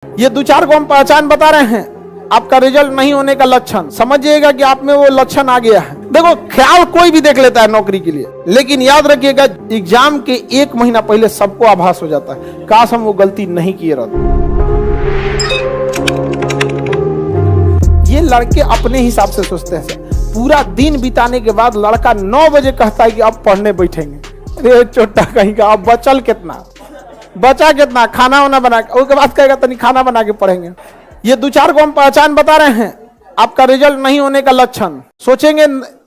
ये दो चार को हम पहचान बता रहे हैं, आपका रिजल्ट नहीं होने का लक्षण समझिएगा कि आप में वो लक्षण आ गया है। देखो, ख्याल कोई भी देख लेता है नौकरी के लिए, लेकिन याद रखिएगा एग्जाम के एक महीना पहले सबको आभास हो जाता है, काश हम वो गलती नहीं किए रहते। ये लड़के अपने हिसाब से सोचते हैं, पूरा दिन बिताने के बाद लड़का 9 बजे कहता है कि अब पढ़ने बैठेंगे। अरे छोटा कहीं का, अब बचा कितना खाना वाना बना के, उसके बाद कहेगा तनी खाना बना के पढ़ेंगे। ये दो चार को हम पहचान बता रहे हैं, आपका रिजल्ट नहीं होने का लक्षण। सोचेंगे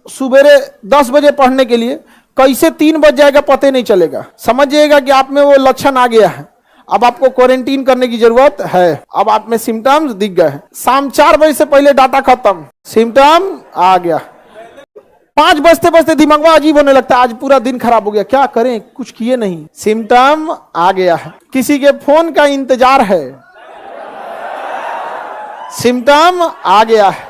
सुबेरे 10 बजे पढ़ने के लिए, कैसे 3 बज जाएगा पता नहीं चलेगा। समझिएगा कि आप में वो लक्षण आ गया है, अब आपको क्वारंटीन करने की जरूरत है। अब आप में सिम्टम्स दिख गए हैं। शाम 4 बजे से पहले डाटा खत्म, सिम्टम आ गया। 5 बजते बजते दिमाग अजीब होने लगता है, आज पूरा दिन खराब हो गया, क्या करें, कुछ किए नहीं, सिम्टम आ गया है। किसी के फोन का इंतजार है, सिम्टम आ गया है।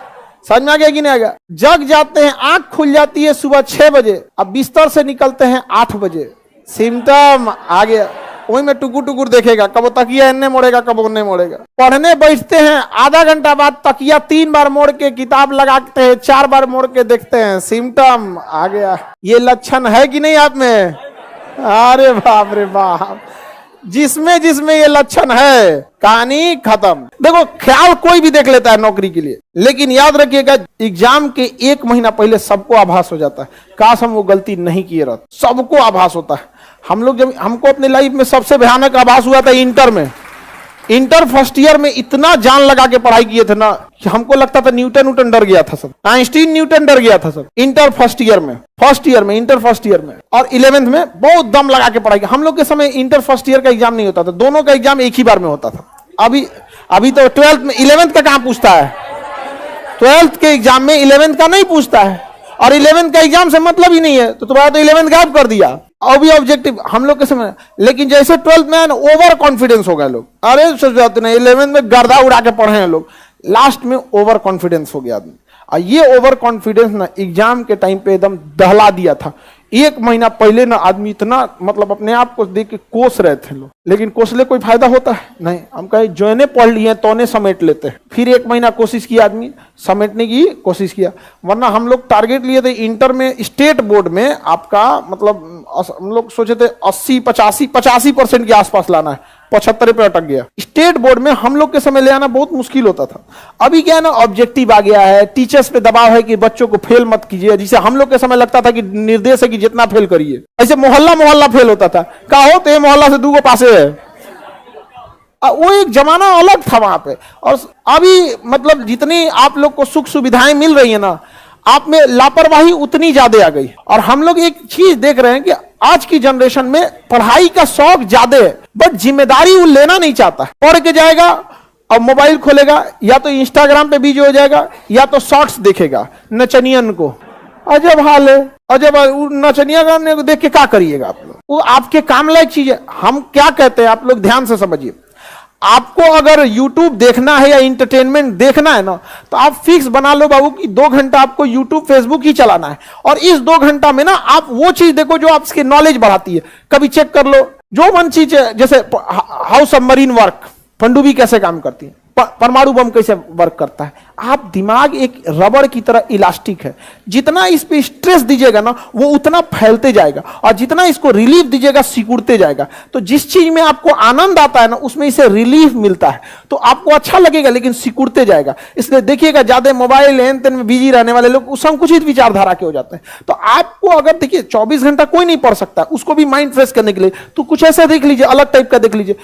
समझ में आ गया कि नहीं आ गया? जग जाते हैं, आंख खुल जाती है सुबह 6 बजे, अब बिस्तर से निकलते हैं 8 बजे, सिम्टम आ गया। वही में टुकुर टुकुर देखेगा, कब तकिया इन्ने मोड़ेगा, कब उन्ने मोड़ेगा। पढ़ने बैठते हैं, आधा घंटा बाद तकिया 3 बार मोड़ के किताब लगाते हैं, 4 बार मोड़ के देखते हैं, सिम्टम आ गया। ये लक्षण है कि नहीं आप में? अरे बाप रे बाप, जिसमें ये लक्षण है कहानी खत्म। देखो, ख्याल कोई भी देख लेता है नौकरी के लिए, लेकिन याद रखिएगा एग्जाम के एक महीना पहले सबको आभास हो जाता है, काश हम वो गलती नहीं किए रहते। सबको आभास होता है। हम लोग जब, हमको अपने लाइफ में सबसे भयानक आभास हुआ था इंटर में। इंटर फर्स्ट ईयर में इतना जान लगा के पढ़ाई किए थे ना कि हमको लगता था न्यूटन डर गया था सब, आइंस्टीन न्यूटन डर गया था सब। इंटर फर्स्ट ईयर में इंटर फर्स्ट ईयर में और 11th में बहुत दम लगा के पढ़ाई। हम लोग के समय इंटर फर्स्ट ईयर का एग्जाम नहीं होता था, दोनों का एग्जाम एक ही बार में होता था। अभी तो 12th में 11th का कहां पूछता है, 12th के एग्जाम में 11th का नहीं पूछता है, और 11th का एग्जाम से मतलब ही नहीं है, तो तुम्हारा तो 11th गायब कर दिया। अभी ऑब्जेक्टिव हम लोग के समय, लेकिन जैसे 12th में ओवर कॉन्फिडेंस हो गए लोग, अरे सोच जाते ना 11th में गर्दा उड़ा के पढ़े हैं लोग, लास्ट में ओवर कॉन्फिडेंस हो गया आदमी। और ये ओवर कॉन्फिडेंस ना एग्जाम के टाइम पे एकदम दहला दिया था। 1 महीना पहले ना आदमी इतना मतलब अपने आप को देख के कोस रहे थे लोग, लेकिन कोसले कोई फायदा होता है नहीं। हम कहे जो ने पढ़ लिए तो ने समेट लेते हैं। फिर 1 महीना कोशिश किया आदमी, समेटने की कोशिश किया, वरना हम लोग टारगेट लिए थे इंटर में, स्टेट बोर्ड में आपका मतलब हम लोग सोचे थे 80-85% के आसपास लाना है, 75 पे अटक गया। स्टेट बोर्ड में हम लोग के समय ले आना बहुत मुश्किल होता था। अभी क्या है ना, ऑब्जेक्टिव आ गया है, टीचर्स पे दबाव है कि बच्चों को फेल मत कीजिए। जिसे हम लोग के समय लगता था कि निर्देश है कि जितना फेल करिए, ऐसे मोहल्ला फेल होता था। कहा हो तो ये मोहल्ला से 2 पासे है, वो एक जमाना अलग था वहां पे। और अभी मतलब जितनी आप लोग को सुख सुविधाएं मिल रही है ना, आप में लापरवाही उतनी ज्यादा आ गई। और हम लोग एक चीज देख रहे हैं कि आज की जनरेशन में पढ़ाई का शौक ज्यादा है, बट जिम्मेदारी वो लेना नहीं चाहता। पढ़ के जाएगा और मोबाइल खोलेगा, या तो इंस्टाग्राम पे बिजी हो जाएगा, या तो शॉर्ट्स देखेगा नचनियन को। अजब हाल है, अजब नचनिया को देख के क्या करिएगा आप लोग? वो आपके काम लायक चीज है। हम क्या कहते हैं, आप लोग ध्यान से समझिए। आपको अगर YouTube देखना है या इंटरटेनमेंट देखना है ना, तो आप फिक्स बना लो बाबू कि 2 घंटा आपको YouTube Facebook ही चलाना है, और इस 2 घंटा में ना आप वो चीज देखो जो आपकी नॉलेज बढ़ाती है। कभी चेक कर लो जो मन चीज है, जैसे हाउ सबमरीन वर्क, पनडुब्बी कैसे काम करती है, परमाणु बम कैसे वर्क करता है। आप दिमाग एक रबड़ की तरह इलास्टिक है, जितना इस पे स्ट्रेस दीजिएगा ना वो उतना फैलते जाएगा, और जितना इसको रिलीफ दीजिएगा सिकुड़ते जाएगा। तो जिस चीज में आपको आनंद आता है ना, उसमें इसे रिलीफ मिलता है, तो आपको अच्छा लगेगा, लेकिन सिकुड़ते जाएगा। इसलिए देखिएगा ज्यादा मोबाइल लेन देन में बिजी रहने वाले लोग संकुचित विचारधारा के हो जाते हैं। तो आपको अगर देखिए 24 घंटा कोई नहीं पढ़ सकता, उसको भी माइंड फ्रेश करने के लिए तो कुछ ऐसा देख लीजिए, अलग टाइप का देख लीजिए।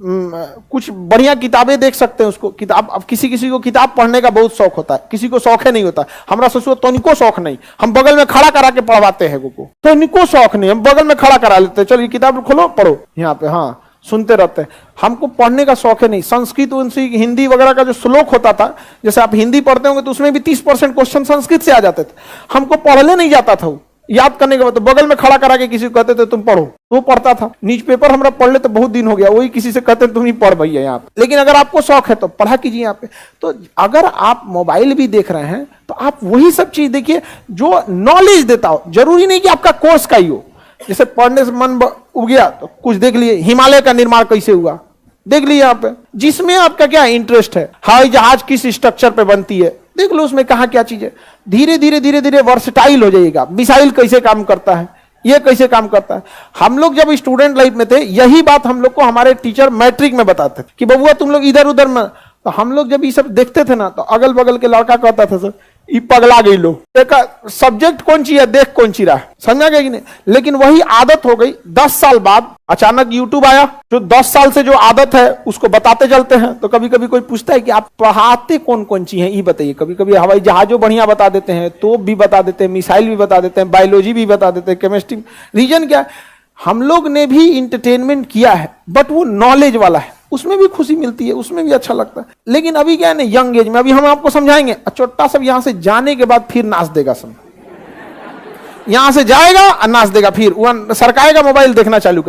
कुछ बढ़िया किताबें देख सकते हैं उसको। किताब, अब किसी को किताब पढ़ने का बहुत शौक होता है, किसी को शौक है नहीं होता। हमरा ससुर तो निको शौक नहीं, हम बगल में खड़ा करा के पढ़वाते हैं को, तो निको शौक नहीं, हम बगल में खड़ा करा लेते हैं, चलो किताब खोलो पढ़ो यहाँ पे, हाँ सुनते रहते हैं। हमको पढ़ने का शौक है नहीं। संस्कृत उनसे हिंदी वगैरह का जो श्लोक होता था, जैसे आप हिंदी पढ़ते होंगे तो उसमें भी 30% क्वेश्चन संस्कृत से आ जाते थे। हमको पढ़ने नहीं जाता था, याद करने के बाद तो बगल में खड़ा करा के किसी को कहते थे तुम पढ़ो, तो पढ़ता था। न्यूज पेपर हमरा पढ़ ले तो बहुत दिन हो गया, वही किसी से कहते तुम ही पढ़ भैया यहाँ पे। लेकिन अगर आपको शौक है तो पढ़ा कीजिए यहाँ पे। तो अगर आप मोबाइल भी देख रहे हैं तो आप वही सब चीज देखिए जो नॉलेज देता हो। जरूरी नहीं कि आपका कोर्स का ही हो। जैसे पढ़ने से मन उग गया तो कुछ देख लिए, हिमालय का निर्माण कैसे हुआ, देख लीजिए यहाँ पे, जिसमें आपका क्या इंटरेस्ट है, हवाई जहाज किस स्ट्रक्चर पे बनती है, देख लो उसमें कहा क्या चीज है। धीरे धीरे धीरे धीरे वर्सटाइल हो जाइएगा, मिसाइल कैसे काम करता है, ये कैसे काम करता है। हम लोग जब स्टूडेंट लाइफ में थे, यही बात हम लोग को हमारे टीचर मैट्रिक में बताते थे कि बबुआ तुम लोग इधर उधर में, तो हम लोग जब ये सब देखते थे ना, तो अगल बगल के लड़का कहता था सर ये पगला गई लो, देखा सब्जेक्ट कौन सी है, देख कौन सी रहा है, समझा गया कि नहीं। लेकिन वही आदत हो गई, 10 साल बाद अचानक यूट्यूब आया, जो 10 साल से जो आदत है उसको बताते चलते हैं। तो कभी कभी कोई पूछता है कि आप पढ़ाते कौन कौन सी है, ये बताइए। कभी कभी हवाई जहाजों बढ़िया बता देते हैं, तोप भी बता देते हैं, मिसाइल भी बता देते हैं, बायोलॉजी भी बता देते हैं, केमिस्ट्री। रीजन क्या है, हम लोग ने भी इंटरटेनमेंट किया है, बट वो नॉलेज वाला है, उसमें भी खुशी मिलती है, उसमें भी अच्छा लगता है। लेकिन अभी क्या है ना, यंग एज में, अभी हम आपको समझाएंगे, छोटा सब यहां से जाने के बाद फिर नाच देगा सब, यहां से जाएगा और नाच देगा, फिर वो सरकाएगा, मोबाइल देखना चालू कर।